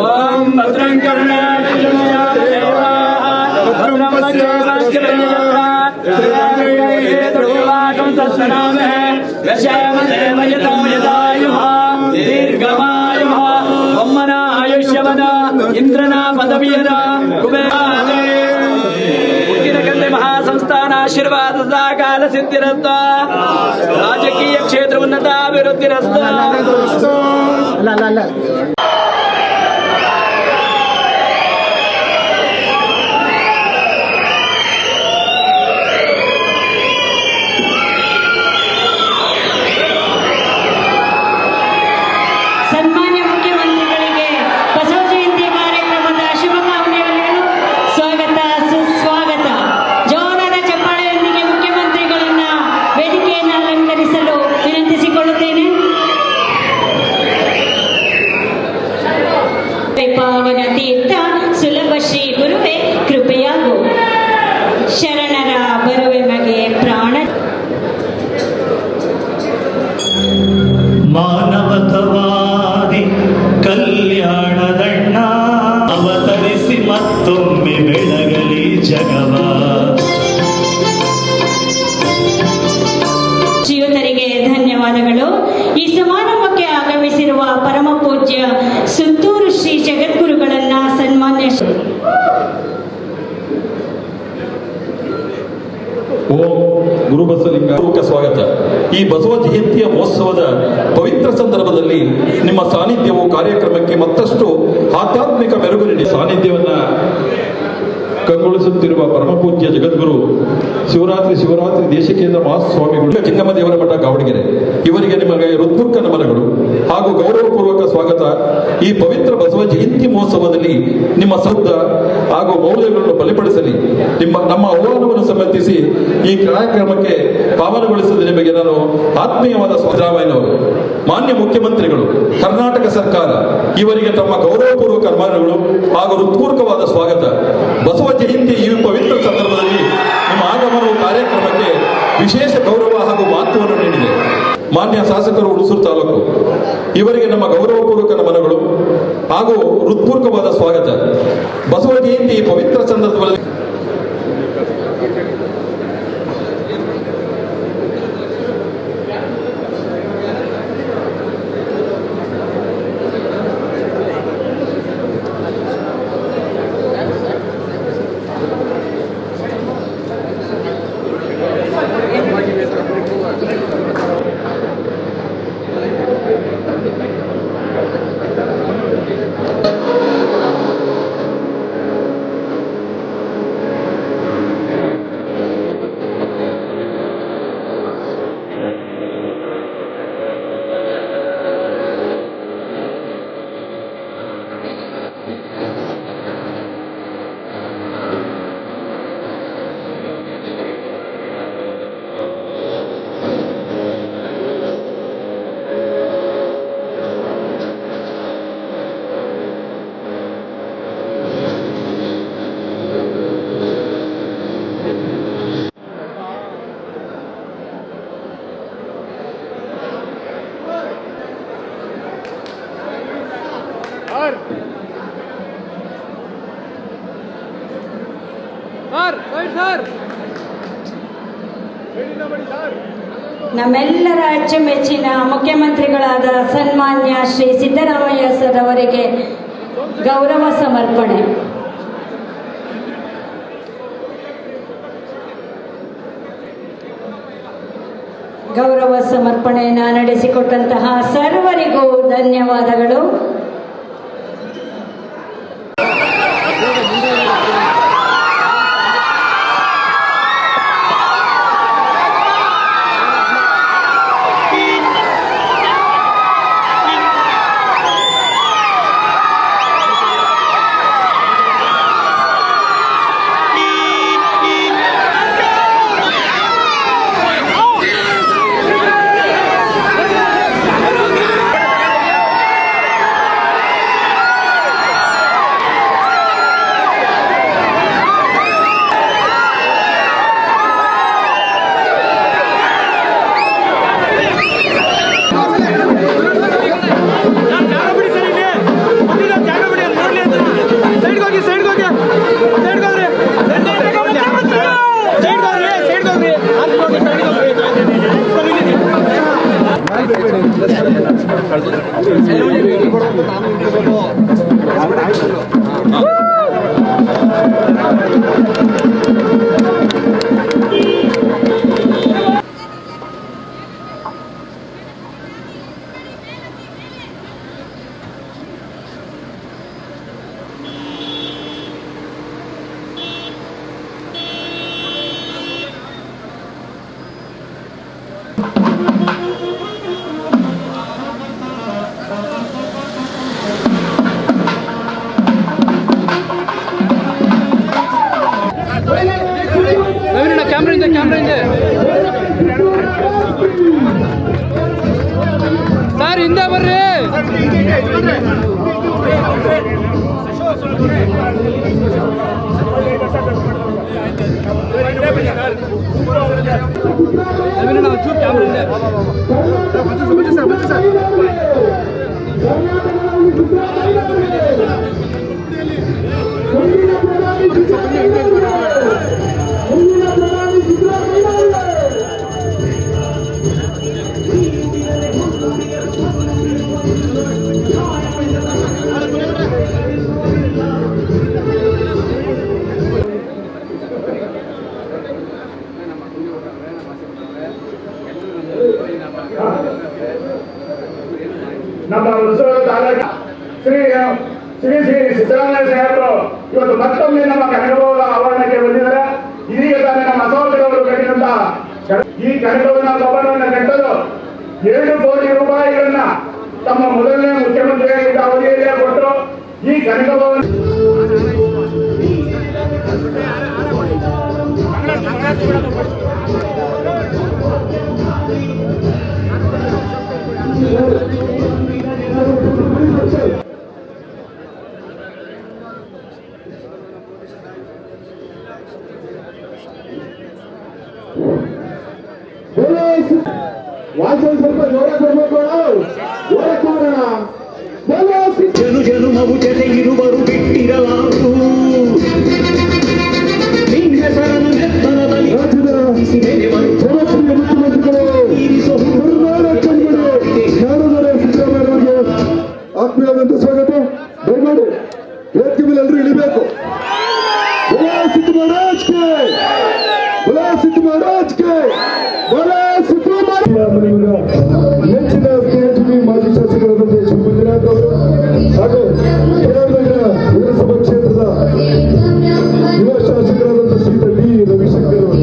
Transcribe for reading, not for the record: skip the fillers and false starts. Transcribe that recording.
ओम भद्रं इंद्रना पदवीयನ ಹುಟ್ಟಿನಕಲ್ಲೆ ಮಹಾಸಂಸ್ಥಾನ ಆಶೀರ್ವಾದದ ಕಾಲ ಸಿದ್ಧಿರಸ್ತ ರಾಜಕೀಯ ಕ್ಷೇತ್ರ ಉನ್ನತ ಅಭಿವೃದ್ಧಿರಸ್ತ ಪಾವನ ತೀರ್ಥ ಸುಲಭ ಶ್ರೀ ಗುರುವೆ ಕೃಪೆಯಾಗು ಶರಣರ ಬರುವೆ ಮಗೆ ಪ್ರಾಣ ಮಾನವತವಾದಿ ಕಲ್ಯಾಣದಣ್ಣ ಅವತರಿಸಿ ಮತ್ತೊಮ್ಮೆ ಬೆಳಗಲಿ ಜಗವ. ಶ್ರೀಯುತರಿಗೆ ಧನ್ಯವಾದಗಳು. ಈ ಸಮಾರಂಭಕ್ಕೆ ಆಗಮಿಸಿರುವ ಪರಮ ಪೂಜ್ಯ ಸುತ್ತೂರು ಶ್ರೀ ಜಗದ್ಗುರುಗಳನ್ನ ಸನ್ಮಾನ್ಯ ಓಂ ಗುರು ಬಸವಲಿಂಗ ಸ್ವಾಗತ. ಈ ಬಸವ ಜಯಂತಿಯ ಮಹೋತ್ಸವದ ಪವಿತ್ರ ಸಂದರ್ಭದಲ್ಲಿ ನಿಮ್ಮ ಸಾನ್ನಿಧ್ಯವು ಕಾರ್ಯಕ್ರಮಕ್ಕೆ ಮತ್ತಷ್ಟು ಆಧ್ಯಾತ್ಮಿಕ ಮೆರುಗು ನೀಡಿ ಸಾನ್ನಿಧ್ಯವನ್ನ ಕಂಗೊಳಿಸುತ್ತಿರುವ ಪರಮಪೂಜ್ಯ ಜಗದ್ಗುರು ಶಿವರಾತ್ರಿ ದೇಶಿಕೇಂದ್ರ ಮಹಾಸ್ವಾಮಿಗಳು ಚಿಕ್ಕಮ್ಮ ದೇವರ ಮಠ ಗಾವಣಗೆರೆ ಇವರಿಗೆ ನಿಮಗೆ ಹೃತ್ಪೂರ್ವಕ ನಮನಗಳು ಹಾಗೂ ಗೌರವಪೂರ್ವಕ ಸ್ವಾಗತ. ಈ ಪವಿತ್ರ ಬಸವ ಜಯಂತಿ ಮಹೋತ್ಸವದಲ್ಲಿ ನಿಮ್ಮ ಶ್ರದ್ಧ ಹಾಗೂ ಮೌಲ್ಯಗಳನ್ನು ಬಲಿಪಡಿಸಲಿ. ನಮ್ಮ ಆಹ್ವಾನವನ್ನು ಸಮರ್ಥಿಸಿ ಈ ಕಾರ್ಯಕ್ರಮಕ್ಕೆ ಪಾವನಗೊಳಿಸಿದ ನಿಮಗೆ ನಾನು ಆತ್ಮೀಯವಾದ ಸಿದ್ದರಾಮಯ್ಯನವರು, ಮಾನ್ಯ ಮುಖ್ಯಮಂತ್ರಿಗಳು, ಕರ್ನಾಟಕ ಸರ್ಕಾರ ಇವರಿಗೆ ತಮ್ಮ ಗೌರವಪೂರ್ವಕ ನಮನಗಳು ಹಾಗೂ ಹೃತ್ಪೂರ್ವಕವಾದ ಸ್ವಾಗತ. ಬಸವ ಜಯಂತಿ ಈ ಪವಿತ್ರ ಸಂದರ್ಭದಲ್ಲಿ ನಿಮ್ಮ ಆಗಮನವು ಕಾರ್ಯಕ್ರಮಕ್ಕೆ ವಿಶೇಷ ಗೌರವ ಹಾಗೂ ಮಹತ್ವವನ್ನು ನೀಡಿದೆ. ಮಾನ್ಯ ಶಾಸಕರು ಹುಣಸೂರು ತಾಲೂಕು ಇವರಿಗೆ ನಮ್ಮ ಗೌರವಪೂರ್ವಕ ನಮನಗಳು ಹಾಗೂ ಹೃತ್ಪೂರ್ವಕವಾದ ಸ್ವಾಗತ. ಬಸವ ಜಯಂತಿ ಈ ಪವಿತ್ರ ಸಂದರ್ಭದಲ್ಲಿ ನಮ್ಮೆಲ್ಲರ ಅಚ್ಚುಮೆಚ್ಚಿನ ಮುಖ್ಯಮಂತ್ರಿಗಳಾದ ಸನ್ಮಾನ್ಯ ಶ್ರೀ ಸಿದ್ದರಾಮಯ್ಯ ಸರ್ ಅವರಿಗೆ ಗೌರವ ಸಮರ್ಪಣೆ. ಗೌರವ ಸಮರ್ಪಣೆಯನ್ನು ನಡೆಸಿಕೊಟ್ಟಂತಹ ಸರ್ವರಿಗೂ ಧನ್ಯವಾದಗಳು. ಕ್ಯಾಮ್ರಾ ಹಿಂದೆ ಸರ್, ಹಿಂದೆ ಬರ್ರಿ. ಚೂರು ಕ್ಯಾಮ್ರಾ ಹಿಂದೆ. ನಮ್ಮ ಉತ್ಸವದ ತಾಲೂಕು ಶ್ರೀ ಶ್ರೀ ಶ್ರೀ ಸಿದ್ದರಾಮಯ್ಯ ಸಾಹೇಬರು ಇವತ್ತು ಮತ್ತೊಮ್ಮೆ ನಮ್ಮ ಕನಕಭವನ ಆವರಣಕ್ಕೆ ಬಂದಿದ್ದಾರೆ. ಇದೀಗ ತಾನೇ ನಮ್ಮ ಅಸೋಸಿಯವರು ಕಟ್ಟಿದಂತ ಈ ಕನಕಭವನ ಭವನವನ್ನು ಕಟ್ಟಲು 2 ಕೋಟಿ ರೂಪಾಯಿಗಳನ್ನ ತಮ್ಮ ಮೊದಲನೇ ಮುಖ್ಯಮಂತ್ರಿಯಾಗಿದ್ದ ಅವಧಿಯಲ್ಲೇ ಕೊಟ್ಟರು. ಈ ಕನಕಭವನ ಸ್ವಲ್ಪ ಜನು ಜನುಮವು ಜೊತೆ ಇರುವರು ಬಿಟ್ಟಿರಲಾರು ನಿನ್ನ ಹೆಸರನ್ನು ನೆತ್ತರದಲ್ಲಿ ಆತ್ಮೀಯವಾದಂತ ಸ್ವಾಗತ. ದಯಮಾಡಿ ವೇದಿಕೆ ಮೇಲೆ ಎಲ್ಲರೂ ಇಳಿಬೇಕು. ಸಿದ್ದು ಮಹಾರಾಜ್ಗೆ, ಸಿದ್ದು ಮಹಾರಾಜ್ಗೆ, ಸಿದ್ದು ನೆಚ್ಚಿನ ಸ್ನೇಹಿತರು ಮಾಜಿ ಶಾಸಕರಾದಂತಹ ಎಚ್ ಮಂಜುನಾಥ್ ಅವರು ಹಾಗೂ ವಿಧಾನನಗರ ವಿಧಾನಸಭಾ ಕ್ಷೇತ್ರದ ಯುವ ಶಾಸಕರಾದಂತಹ ಶ್ರೀ ಡಿ ರವಿಶಂಕರ್ ಅವರು